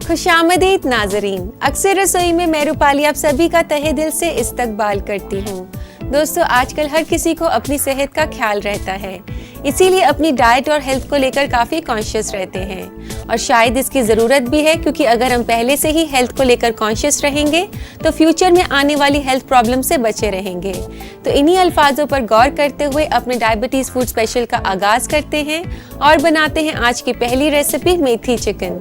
खुशामदीद नाजरीन, अक्सर रसोई में मैं रूपाली आप सभी का तहे दिल से इस्तकबाल करती हूँ। दोस्तों, आजकल हर किसी को अपनी सेहत का ख्याल रहता है, इसीलिए अपनी डाइट और हेल्थ को लेकर काफ़ी कॉन्शियस रहते हैं और शायद इसकी ज़रूरत भी है, क्योंकि अगर हम पहले से ही हेल्थ को लेकर कॉन्शियस रहेंगे तो फ्यूचर में आने वाली हेल्थ प्रॉब्लम से बचे रहेंगे। तो इन्हीं अल्फाजों पर गौर करते हुए अपने डायबिटीज़ फूड स्पेशल का आगाज़ करते हैं और बनाते हैं आज की पहली रेसिपी मेथी चिकन।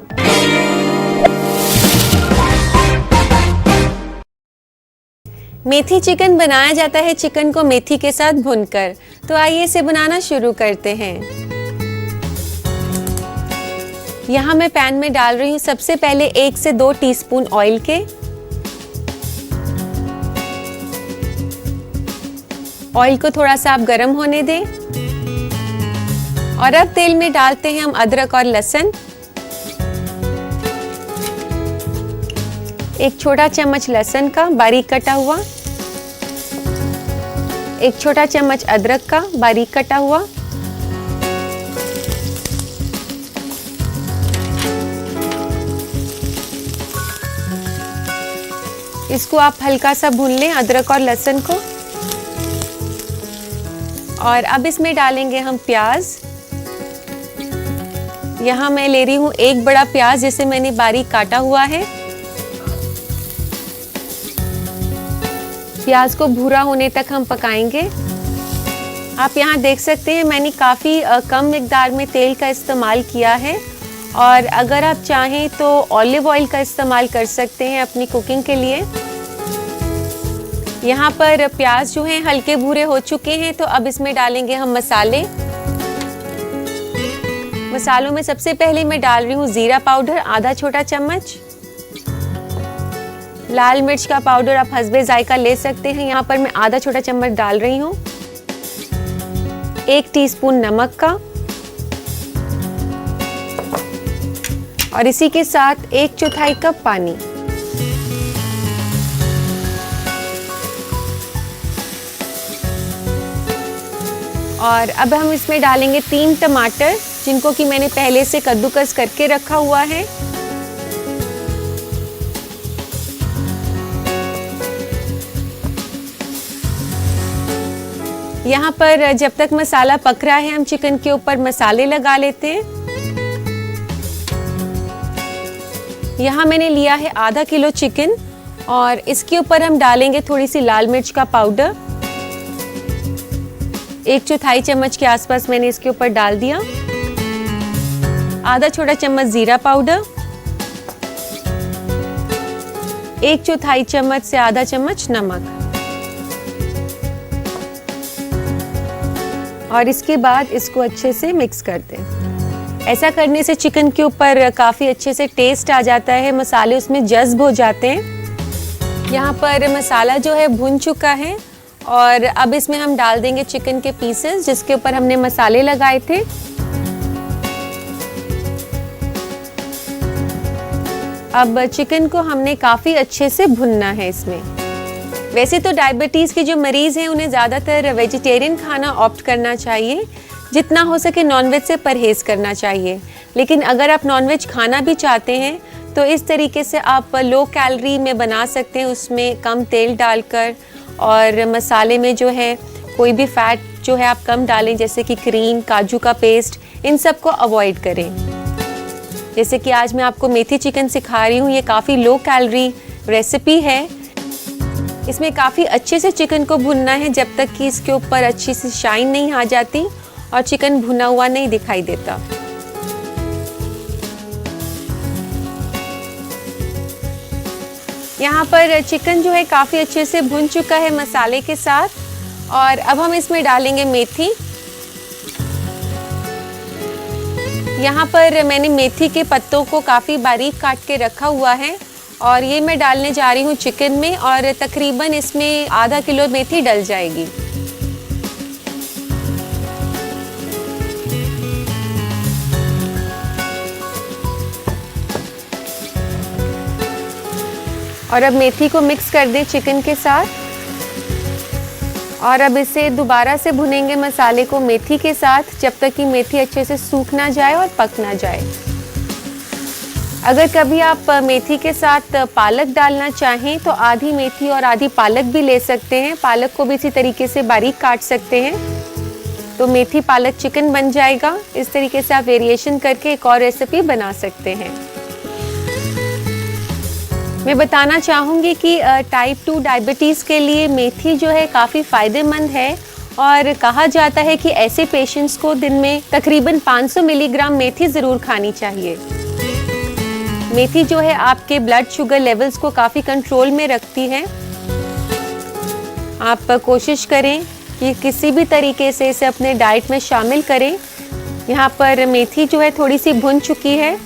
मेथी चिकन बनाया जाता है चिकन को मेथी के साथ भूनकर। तो आइए इसे बनाना शुरू करते हैं। यहाँ मैं पैन में डाल रही हूँ सबसे पहले 1 से 2 टीस्पून ऑयल के। ऑयल को थोड़ा सा आप गरम होने दें और अब तेल में डालते हैं हम अदरक और लहसुन। 1 छोटा चम्मच लहसुन का बारीक कटा हुआ, 1 छोटा चम्मच अदरक का बारीक कटा हुआ, इसको आप हल्का सा भून लें अदरक और लहसुन को। और अब इसमें डालेंगे हम प्याज। यहाँ मैं ले रही हूँ 1 बड़ा प्याज जिसे मैंने बारीक काटा हुआ है। प्याज को भूरा होने तक हम पकाएंगे। आप यहाँ देख सकते हैं मैंने काफ़ी कम मिकदार में तेल का इस्तेमाल किया है और अगर आप चाहें तो ऑलिव ऑयल का इस्तेमाल कर सकते हैं अपनी कुकिंग के लिए। यहाँ पर प्याज जो हैं हल्के भूरे हो चुके हैं, तो अब इसमें डालेंगे हम मसाले। मसालों में सबसे पहले मैं डाल रही हूँ जीरा पाउडर आधा छोटा चम्मच। लाल मिर्च का पाउडर आप हस्बे जायका ले सकते हैं, यहाँ पर मैं आधा छोटा चम्मच डाल रही हूँ। 1 टीस्पून नमक का और इसी के साथ 1/4 कप पानी। और अब हम इसमें डालेंगे 3 टमाटर, जिनको कि मैंने पहले से कद्दूकस करके रखा हुआ है। यहाँ पर जब तक मसाला पक रहा है हम चिकन के ऊपर मसाले लगा लेते हैं। यहाँ मैंने लिया है आधा किलो चिकन और इसके ऊपर हम डालेंगे थोड़ी सी लाल मिर्च का पाउडर। 1/4 चम्मच के आसपास मैंने इसके ऊपर डाल दिया। आधा छोटा चम्मच जीरा पाउडर, 1/4 चम्मच से आधा चम्मच नमक और इसके बाद इसको अच्छे से मिक्स कर दें। ऐसा करने से चिकन के ऊपर काफ़ी अच्छे से टेस्ट आ जाता है, मसाले उसमें जज्ब हो जाते हैं। यहाँ पर मसाला जो है भुन चुका है और अब इसमें हम डाल देंगे चिकन के पीसेस जिसके ऊपर हमने मसाले लगाए थे। अब चिकन को हमने काफ़ी अच्छे से भुनना है इसमें। वैसे तो डायबिटीज़ के जो मरीज़ हैं उन्हें ज़्यादातर वेजिटेरियन खाना ऑप्ट करना चाहिए, जितना हो सके नॉनवेज से परहेज़ करना चाहिए। लेकिन अगर आप नॉनवेज खाना भी चाहते हैं तो इस तरीके से आप लो कैलोरी में बना सकते हैं, उसमें कम तेल डालकर और मसाले में जो है कोई भी फ़ैट जो है आप कम डालें, जैसे कि क्रीम, काजू का पेस्ट, इन सब को अवॉइड करें। जैसे कि आज मैं आपको मेथी चिकन सिखा रही हूँ, ये काफ़ी लो कैलोरी रेसिपी है। इसमें काफ़ी अच्छे से चिकन को भुनना है जब तक कि इसके ऊपर अच्छी सी शाइन नहीं आ जाती और चिकन भुना हुआ नहीं दिखाई देता। यहाँ पर चिकन जो है काफ़ी अच्छे से भुन चुका है मसाले के साथ और अब हम इसमें डालेंगे मेथी। यहाँ पर मैंने मेथी के पत्तों को काफ़ी बारीक काट के रखा हुआ है और ये मैं डालने जा रही हूँ चिकन में और तकरीबन इसमें आधा किलो मेथी डल जाएगी। और अब मेथी को मिक्स कर दें चिकन के साथ और अब इसे दोबारा से भुनेंगे मसाले को मेथी के साथ जब तक कि मेथी अच्छे से सूख ना जाए और पक ना जाए। अगर कभी आप मेथी के साथ पालक डालना चाहें तो आधी मेथी और आधी पालक भी ले सकते हैं। पालक को भी इसी तरीके से बारीक काट सकते हैं तो मेथी पालक चिकन बन जाएगा। इस तरीके से आप वेरिएशन करके एक और रेसिपी बना सकते हैं। मैं बताना चाहूँगी कि टाइप 2 डायबिटीज़ के लिए मेथी जो है काफ़ी फ़ायदेमंद है और कहा जाता है कि ऐसे पेशेंट्स को दिन में तकरीबन 500 मिलीग्राम मेथी ज़रूर खानी चाहिए। मेथी जो है आपके ब्लड शुगर लेवल्स को काफ़ी कंट्रोल में रखती है। आप कोशिश करें कि किसी भी तरीके से इसे अपने डाइट में शामिल करें। यहाँ पर मेथी जो है थोड़ी सी भुन चुकी है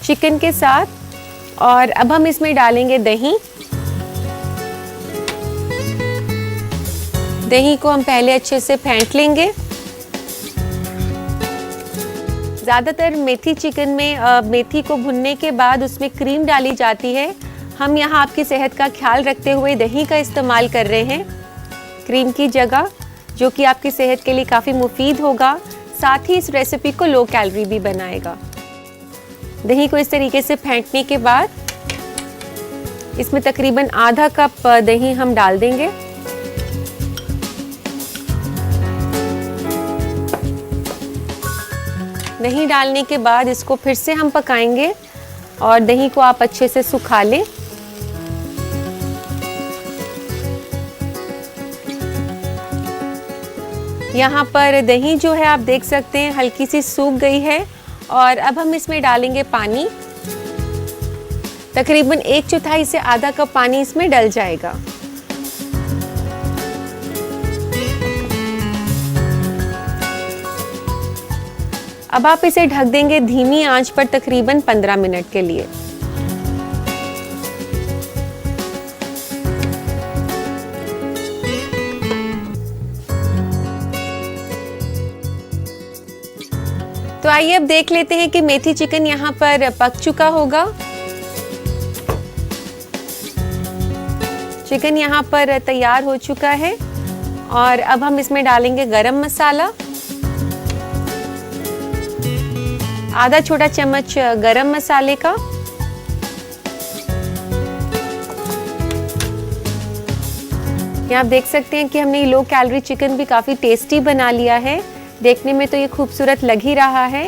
चिकन के साथ और अब हम इसमें डालेंगे दही। दही को हम पहले अच्छे से फेंट लेंगे। ज़्यादातर मेथी चिकन में मेथी को भुनने के बाद उसमें क्रीम डाली जाती है। हम यहाँ आपकी सेहत का ख्याल रखते हुए दही का इस्तेमाल कर रहे हैं क्रीम की जगह, जो कि आपकी सेहत के लिए काफ़ी मुफीद होगा। साथ ही इस रेसिपी को लो कैलोरी भी बनाएगा। दही को इस तरीके से फेंटने के बाद इसमें तकरीबन आधा कप दही हम डाल देंगे। दही डालने के बाद इसको फिर से हम पकाएंगे और दही को आप अच्छे से सुखा लें। यहाँ पर दही जो है आप देख सकते हैं हल्की सी सूख गई है और अब हम इसमें डालेंगे पानी। तकरीबन 1/4 से आधा कप पानी इसमें डल जाएगा। अब आप इसे ढक देंगे धीमी आंच पर तकरीबन 15 मिनट के लिए। तो आइए अब देख लेते हैं कि मेथी चिकन यहाँ पर पक चुका होगा। चिकन यहाँ पर तैयार हो चुका है और अब हम इसमें डालेंगे गरम मसाला। आधा छोटा चम्मच गरम मसाले का। यहाँ आप देख सकते हैं कि हमने लो कैलोरी चिकन भी काफ़ी टेस्टी बना लिया है। देखने में तो ये खूबसूरत लग ही रहा है,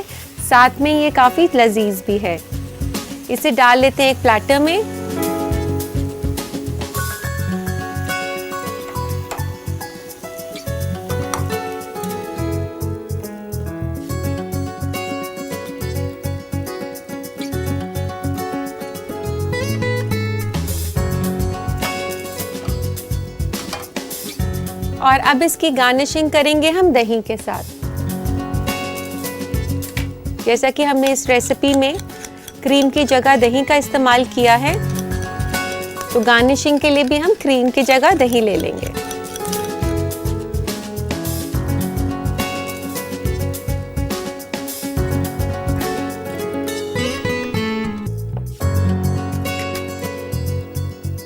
साथ में ये काफ़ी लजीज भी है। इसे डाल लेते हैं एक प्लेटर में। और अब इसकी गार्निशिंग करेंगे हम दही के साथ। जैसा कि हमने इस रेसिपी में क्रीम की जगह दही का इस्तेमाल किया है, तो गार्निशिंग के लिए भी हम क्रीम की जगह दही ले लेंगे।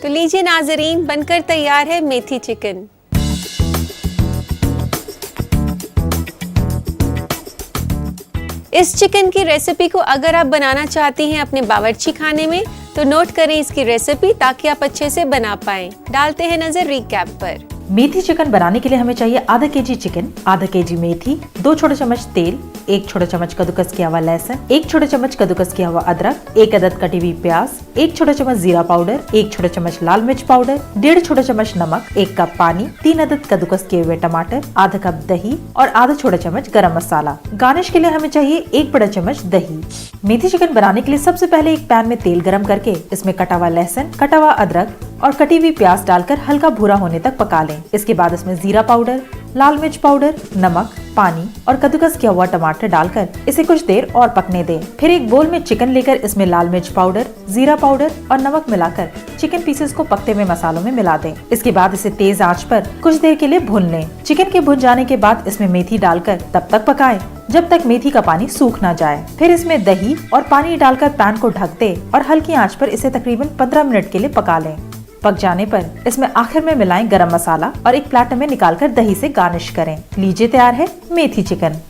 तो लीजिए नाजरीन, बनकर तैयार है मेथी चिकन। इस चिकन की रेसिपी को अगर आप बनाना चाहती हैं अपने बावर्ची खाने में तो नोट करें इसकी रेसिपी ताकि आप अच्छे से बना पाएं। डालते हैं नजर रिकैप पर। मेथी चिकन बनाने के लिए हमें चाहिए आधा केजी चिकन, आधा केजी मेथी, 2 छोटे चम्मच तेल, 1 छोटा चम्मच कद्दूकस किया हुआ लहसुन, 1 छोटा चम्मच कद्दूकस किया हुआ अदरक, 1 अदद कटी हुई प्याज, 1 छोटा चम्मच जीरा पाउडर, 1 छोटा चम्मच लाल मिर्च पाउडर, 1.5 छोटा चम्मच नमक, 1 कप पानी, 3 अदद कद्दूकस किए हुए टमाटर, आधा कप दही और आधा छोटा चम्मच गरम मसाला। गार्निश के लिए हमें चाहिए 1 बड़ा चम्मच दही। मेथी चिकन बनाने के लिए सबसे पहले एक पैन में तेल गरम करके इसमें कटा हुआ लहसुन, कटा हुआ अदरक और कटी हुई प्याज डालकर हल्का भूरा होने तक पका लें। इसके बाद इसमें जीरा पाउडर, लाल मिर्च पाउडर, नमक, पानी और कद्दूकस किया हुआ टमाटर डालकर इसे कुछ देर और पकने दें। फिर एक बोल में चिकन लेकर इसमें लाल मिर्च पाउडर, जीरा पाउडर और नमक मिलाकर चिकन पीसेस को पकते हुए मसालों में मिला दें। इसके बाद इसे तेज आंच पर कुछ देर के लिए भून लें। चिकन के भुन जाने के बाद इसमें मेथी डालकर तब तक पकाएं जब तक मेथी का पानी सूख ना जाए। फिर इसमें दही और पानी डालकर पैन को ढक दे और हल्की आंच पर इसे तकरीबन 15 मिनट के लिए पका लें। पक जाने पर इसमें आखिर में मिलाएं गरम मसाला और एक प्लेटर में निकालकर दही से गार्निश करें। लीजिए तैयार है मेथी चिकन।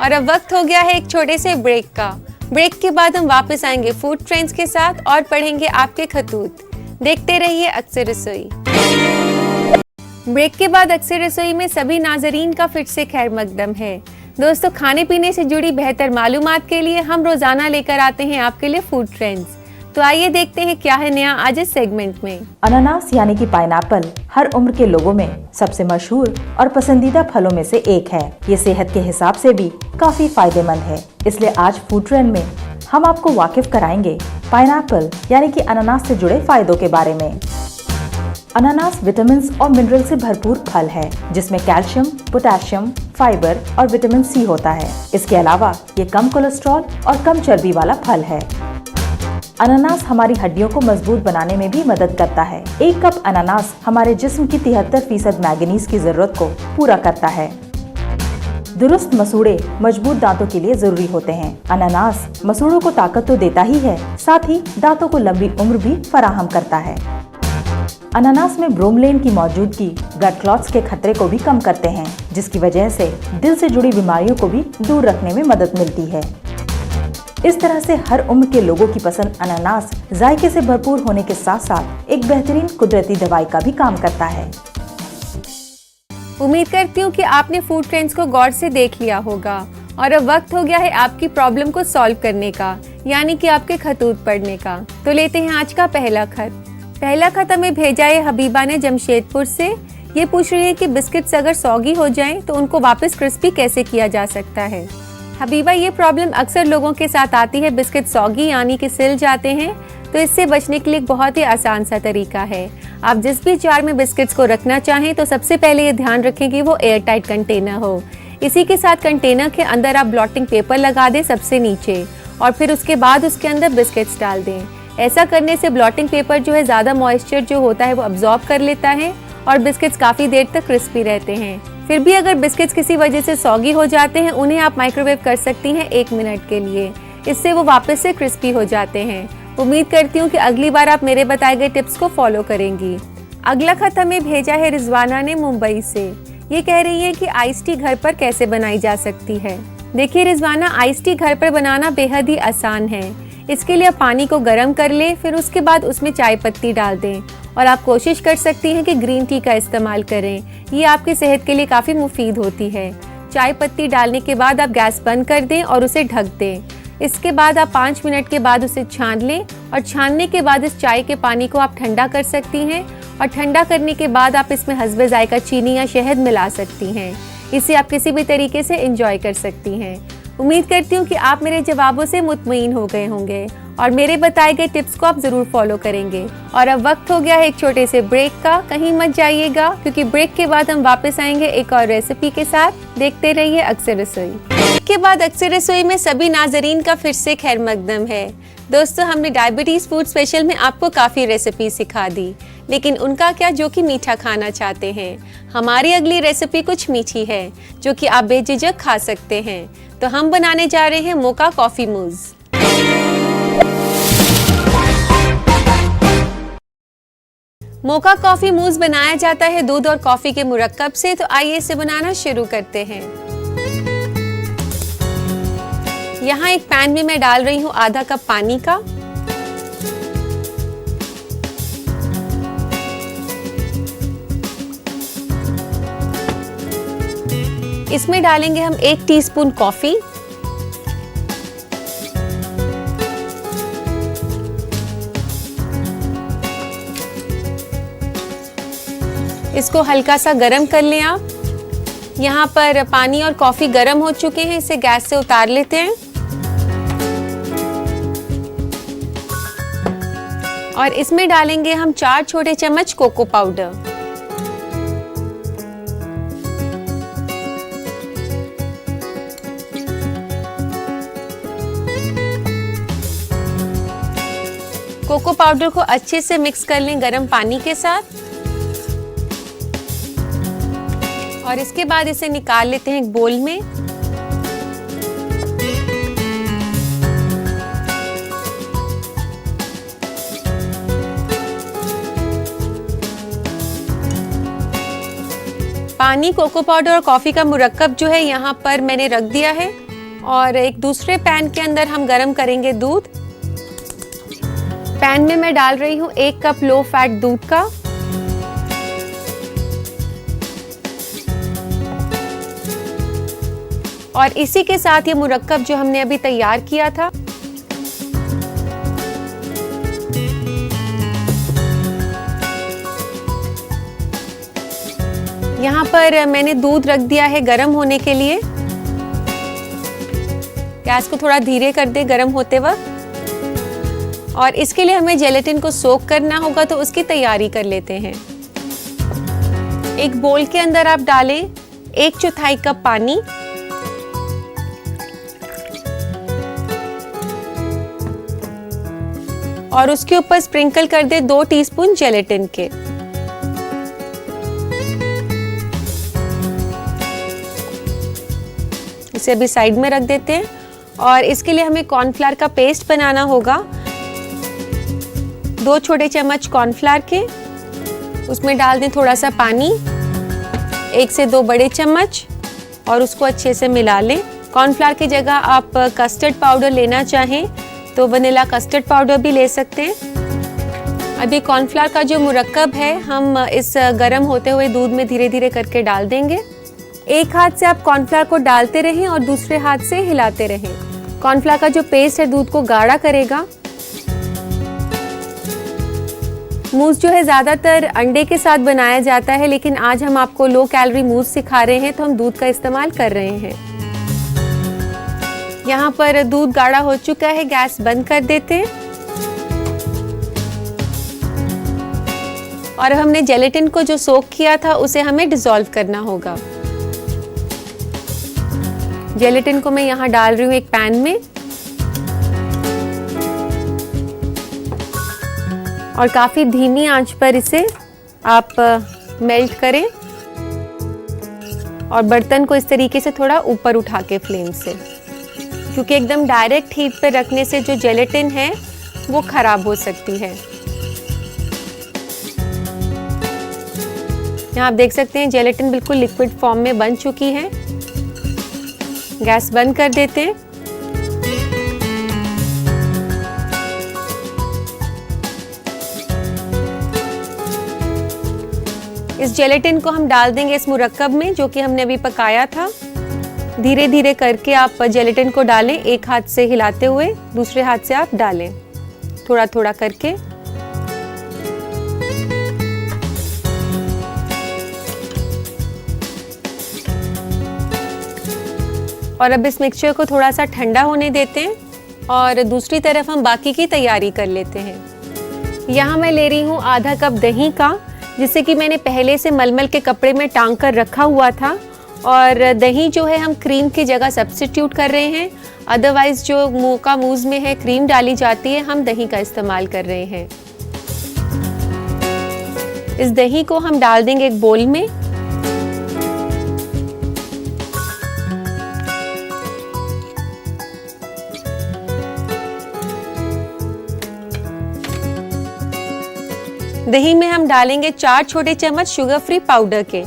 और अब वक्त हो गया है एक छोटे से ब्रेक का। ब्रेक के बाद हम वापस आएंगे फूड ट्रेंड्स के साथ और पढ़ेंगे आपके खतूत। देखते रहिए अक्सर रसोई। ब्रेक के बाद अक्सर रसोई में सभी नाजरीन का फिर से खैर मकदम है। दोस्तों, खाने पीने से जुड़ी बेहतर मालूमात के लिए हम रोजाना लेकर आते हैं आपके लिए फूड ट्रेंड्स। तो आइए देखते हैं क्या है नया आज इस सेगमेंट में। अनानास यानी कि पाइनएप्पल हर उम्र के लोगों में सबसे मशहूर और पसंदीदा फलों में से एक है। ये सेहत के हिसाब से भी काफी फायदेमंद है, इसलिए आज फूड ट्रेंड में हम आपको वाकिफ कराएंगे पाइनएप्पल यानी कि अनानास से जुड़े फायदों के बारे में। अनानास विटामिन और मिनरल से भरपूर फल है, जिसमें कैल्शियम, पोटेशियम, फाइबर और विटामिन सी होता है। इसके अलावा ये कम कोलेस्ट्रॉल और कम चर्बी वाला फल है। अनानास हमारी हड्डियों को मजबूत बनाने में भी मदद करता है। 1 कप अनानास हमारे जिस्म की 73% मैंगनीज की जरूरत को पूरा करता है। दुरुस्त मसूड़े मजबूत दांतों के लिए जरूरी होते हैं। अनानास मसूड़ों को ताकत तो देता ही है, साथ ही दांतों को लंबी उम्र भी फराहम करता है। अनानास में ब्रोमलेन की मौजूदगी ब्लड क्लॉट्स के खतरे को भी कम करते हैं, जिसकी वजह से दिल से जुड़ी बीमारियों को भी दूर रखने में मदद मिलती है। इस तरह से हर उम्र के लोगों की पसंद अनानास जायके से भरपूर होने के साथ साथ एक बेहतरीन कुदरती दवाई का भी काम करता है। उम्मीद करती हूँ कि आपने फूड ट्रेंड्स को गौर से देख लिया होगा और अब वक्त हो गया है आपकी प्रॉब्लम को सॉल्व करने का, यानी कि आपके खतूत पढ़ने का। तो लेते हैं आज का पहला खत। पहला खत हमें भेजा है हबीबा ने जमशेदपुर से। ये पूछ रही है कि बिस्किट्स अगर सौगी हो जाएं तो उनको वापस क्रिस्पी कैसे किया जा सकता है। हबीबा, ये प्रॉब्लम अक्सर लोगों के साथ आती है। बिस्किट सौगी यानी कि सिल जाते हैं, तो इससे बचने के लिए एक बहुत ही आसान सा तरीका है। आप जिस भी जार में बिस्किट्स को रखना चाहें तो सबसे पहले ये ध्यान रखें कि वो एयर टाइट कंटेनर हो। इसी के साथ कंटेनर के अंदर आप ब्लॉटिंग पेपर लगा दें सबसे नीचे, और फिर उसके बाद उसके अंदर बिस्किट्स डाल दें। ऐसा करने से ब्लॉटिंग पेपर जो है ज़्यादा मॉइस्चर जो होता है वो अब्जॉर्ब कर लेता है और बिस्किट्स काफ़ी देर तक क्रिस्पी रहते हैं। फिर भी अगर बिस्किट्स किसी वजह से सौगी हो जाते हैं, उन्हें आप माइक्रोवेव कर सकती हैं 1 मिनट के लिए। इससे वो वापस से क्रिस्पी हो जाते हैं। उम्मीद करती हूँ कि अगली बार आप मेरे बताए गए टिप्स को फॉलो करेंगी। अगला खत हमें भेजा है रिजवाना ने मुंबई से। ये कह रही है कि आइस टी घर पर कैसे बनाई जा सकती है। देखिए रिजवाना, आइस टी घर पर बनाना बेहद ही आसान है। इसके लिए आप पानी को गर्म कर लें, फिर उसके बाद उसमें चाय पत्ती डाल दें और आप कोशिश कर सकती हैं कि ग्रीन टी का इस्तेमाल करें। ये आपकी सेहत के लिए काफ़ी मुफीद होती है। चाय पत्ती डालने के बाद आप गैस बंद कर दें और उसे ढक दें। इसके बाद आप 5 मिनट के बाद उसे छान लें और छानने के बाद इस चाय के पानी को आप ठंडा कर सकती हैं और ठंडा करने के बाद आप इसमें हस्बे जायका चीनी या शहद मिला सकती हैं। इसे आप किसी भी तरीके से एंजॉय कर सकती हैं। उम्मीद करती हूँ कि आप मेरे जवाबों से मुतमईन हो गए होंगे और मेरे बताए गए टिप्स को आप जरूर फॉलो करेंगे। और अब वक्त हो गया है एक छोटे से ब्रेक का। कहीं मत जाइएगा, क्योंकि ब्रेक के बाद हम वापस आएंगे एक और रेसिपी के साथ। देखते रहिए अक्सर रसोई। ब्रेक के बाद अक्सर रसोई में सभी नाजरीन का फिर से खैर मकदम है। दोस्तों, हमने डायबिटीज फूड स्पेशल में आपको काफ़ी रेसिपी सिखा दी, लेकिन उनका क्या जो कि मीठा खाना चाहते हैं। हमारी अगली रेसिपी कुछ मीठी है जो कि आप बेझिझक खा सकते हैं। तो हम बनाने जा रहे हैं मोका कॉफ़ी मूज़। मोका कॉफ़ी मूज़ बनाया जाता है दूध और कॉफ़ी के मुरक्कब से। तो आइए इसे बनाना शुरू करते हैं। यहाँ एक पैन में मैं डाल रही हूँ आधा कप पानी का। इसमें डालेंगे हम 1 टीस्पून कॉफी, इसको हल्का सा गरम कर लें आप। यहाँ पर पानी और कॉफी गरम हो चुके हैं, इसे गैस से उतार लेते हैं। और इसमें डालेंगे हम 4 छोटे चम्मच कोको पाउडर। कोको पाउडर को अच्छे से मिक्स कर लें गर्म पानी के साथ और इसके बाद इसे निकाल लेते हैं एक बोल में। पानी, कोको पाउडर और कॉफी का मुरक्कब जो है यहाँ पर मैंने रख दिया है और एक दूसरे पैन के अंदर हम गरम करेंगे दूध। पैन में मैं डाल रही हूँ 1 कप लो फैट दूध का। और इसी के साथ ये मुरक्कब जो हमने अभी तैयार किया था, यहाँ पर मैंने दूध रख दिया है गरम होने के लिए। गैस को थोड़ा धीरे कर दे गरम होते वक्त। और इसके लिए हमें जेलेटिन को सोक करना होगा, तो उसकी तैयारी कर लेते हैं। एक बोल के अंदर आप डालें 1/4 कप पानी, और उसके ऊपर स्प्रिंकल कर दे 2 टीस्पून जेलेटिन के। इसे अभी साइड में रख देते हैं। और इसके लिए हमें कॉर्नफ्लावर का पेस्ट बनाना होगा। 2 छोटे चम्मच कॉर्नफ्लावर के, उसमें डाल दें थोड़ा सा पानी, 1 से 2 बड़े चम्मच, और उसको अच्छे से मिला लें। कॉर्नफ्लावर की जगह आप कस्टर्ड पाउडर लेना चाहें तो वनीला कस्टर्ड पाउडर भी ले सकते हैं। अभी कॉर्नफ्लावर का जो मुरक्कब है हम इस गर्म होते हुए दूध में धीरे धीरे करके डाल देंगे। एक हाथ से आप कॉर्नफ्लावर को डालते रहें और दूसरे हाथ से हिलाते रहें। कॉर्नफ्लावर का जो पेस्ट है दूध को गाढ़ा करेगा। मूस जो है ज़्यादातर अंडे के साथ बनाया जाता है, लेकिन आज हम आपको लो कैलोरी मूस सिखा रहे हैं, तो हम दूध का इस्तेमाल कर रहे हैं। यहाँ पर दूध गाढ़ा हो चुका है, गैस बंद कर देते हैं। और हमने जेलेटिन को जो सोक किया था उसे हमें डिसॉल्व करना होगा। जेलेटिन को मैं यहाँ डाल रही हूँ एक पैन में, और काफ़ी धीमी आंच पर इसे आप मेल्ट करें, और बर्तन को इस तरीके से थोड़ा ऊपर उठा के फ्लेम से, क्योंकि एकदम डायरेक्ट हीट पर रखने से जो जेलेटिन है वो खराब हो सकती है। यहाँ आप देख सकते हैं जेलेटिन बिल्कुल लिक्विड फॉर्म में बन चुकी है। गैस बंद कर देते हैं। इस जेलेटिन को हम डाल देंगे इस मुरक्कब में जो कि हमने अभी पकाया था। धीरे धीरे करके आप जेलेटिन को डालें, एक हाथ से हिलाते हुए, दूसरे हाथ से आप डालें थोड़ा थोड़ा करके। और अब इस मिक्सचर को थोड़ा सा ठंडा होने देते हैं, और दूसरी तरफ हम बाकी की तैयारी कर लेते हैं। यहाँ मैं ले रही हूँ आधा कप दही का, जिसे कि मैंने पहले से मलमल के कपड़े में टांग कर रखा हुआ था। और दही जो है हम क्रीम की जगह सब्स्टिट्यूट कर रहे हैं, अदरवाइज जो मोका मूज़ में है क्रीम डाली जाती है, हम दही का इस्तेमाल कर रहे हैं। इस दही को हम डाल देंगे एक बोल में। दही में हम डालेंगे 4 छोटे चम्मच शुगर फ्री पाउडर के।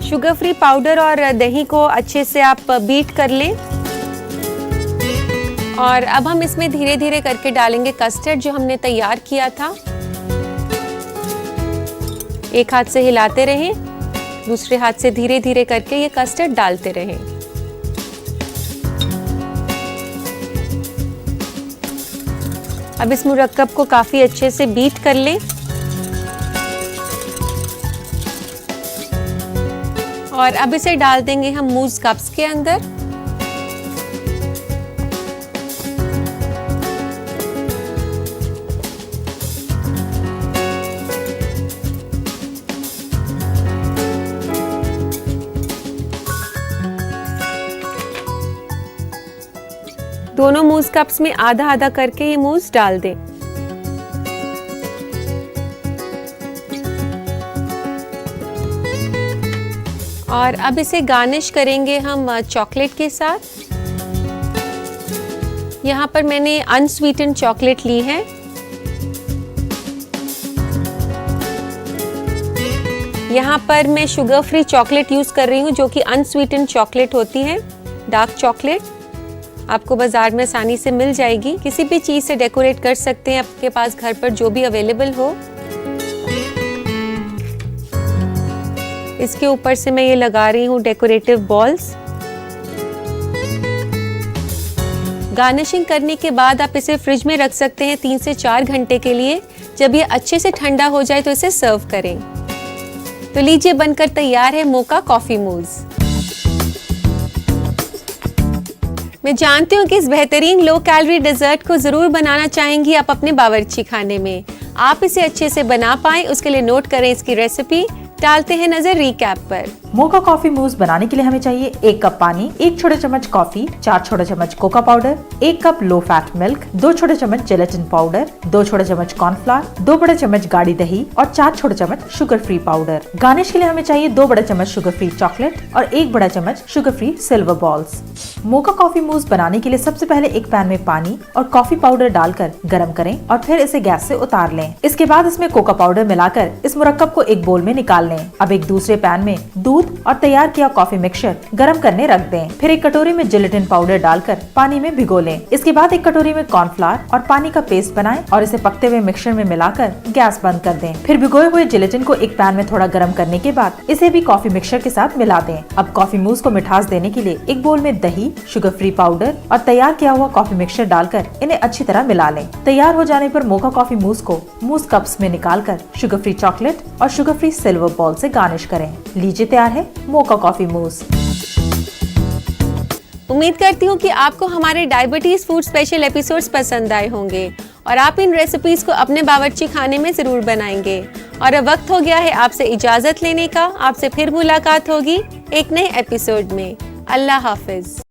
शुगर फ्री पाउडर और दही को अच्छे से आप बीट कर लें। और अब हम इसमें धीरे धीरे करके डालेंगे कस्टर्ड जो हमने तैयार किया था। एक हाथ से हिलाते रहें, दूसरे हाथ से धीरे धीरे करके ये कस्टर्ड डालते रहें। अब इस मुरक्कब को काफ़ी अच्छे से बीट कर लें, और अब इसे डाल देंगे हम मूज़ कप्स के अंदर। दोनों मूज़ कप्स में आधा आधा करके ये मूज़ डाल दें। और अब इसे गार्निश करेंगे हम चॉकलेट के साथ। यहाँ पर मैंने अनस्वीटेंड चॉकलेट ली है। यहाँ पर मैं शुगर फ्री चॉकलेट यूज कर रही हूँ, जो कि अनस्वीटेंड चॉकलेट होती है, डार्क चॉकलेट। आपको बाजार में आसानी से मिल जाएगी। किसी भी चीज से डेकोरेट कर सकते हैं, आपके पास घर पर जो भी अवेलेबल हो। इसके ऊपर से मैं ये लगा रही हूँ डेकोरेटिव बॉल्स। गार्निशिंग करने के बाद आप इसे फ्रिज में रख सकते हैं 3 से 4 घंटे के लिए। जब ये अच्छे से ठंडा हो जाए तो इसे सर्व करें। तो लीजिए, बनकर तैयार है मोका कॉफी मूज। मैं जानती हूँ कि इस बेहतरीन लो कैलोरी डेजर्ट को जरूर बनाना चाहेंगी आप अपने बावर्ची खाने में। आप इसे अच्छे से बना पाएं, उसके लिए नोट करें इसकी रेसिपी। डालते हैं नजर रिकैप पर। मोका कॉफी मूस बनाने के लिए हमें चाहिए 1 कप पानी, 1 छोटा चम्मच कॉफी, 4 छोटा चम्मच Coca powder, 1 cup low fat milk, 2 छोटे चम्मच जेलेटिन पाउडर, 2 छोटे चम्मच कॉर्नफ्लावर, 2 बड़े चम्मच गाढ़ी दही और 4 छोटे चम्मच शुगर फ्री पाउडर। गार्निश के लिए हमें चाहिए 2 बड़े चम्मच शुगर फ्री चॉकलेट और 1 बड़ा चम्मच sugar free silver balls. Mocha coffee mousse बनाने के लिए सबसे पहले एक पैन में पानी और कॉफी पाउडर डालकर गरम करें और फिर इसे गैस से उतार लें। इसके बाद इसमें कोका पाउडर मिलाकर इस मुरक्कब को एक बोल में निकाल लें। अब एक दूसरे पैन में दूध और तैयार किया कॉफी मिक्सचर गरम करने रख दें। फिर एक कटोरी में जिलेटिन पाउडर डालकर पानी में भिगो लें। इसके बाद एक कटोरी में कॉर्नफ्लावर और पानी का पेस्ट बनाएं और इसे पकते हुए मिक्सचर में मिलाकर गैस बंद कर दें। फिर भिगोए हुए जिलेटिन को एक पैन में थोड़ा गर्म करने के बाद इसे भी कॉफी मिक्सचर के साथ मिला दें। अब कॉफी मूस को मिठास देने के लिए एक बोल में दही, शुगर फ्री पाउडर और तैयार किया हुआ कॉफी मिक्सचर डालकर इन्हें अच्छी तरह मिला लें। तैयार हो जाने पर मोका कॉफी मूस को मूस कप्स में निकालकर शुगर फ्री चॉकलेट और शुगर फ्री सिल्वर बॉल से गार्निश करें। लीजिए, तैयार है मोका कॉफी मूस। उम्मीद करती हूँ कि आपको हमारे डायबिटीज फूड स्पेशल एपिसोड्स पसंद आए होंगे और आप इन रेसिपीज को अपने बावर्ची खाने में जरूर बनाएंगे। और अब वक्त हो गया है आपसे इजाजत लेने का। आपसे फिर मुलाकात होगी एक नए एपिसोड में। अल्लाह हाफिज।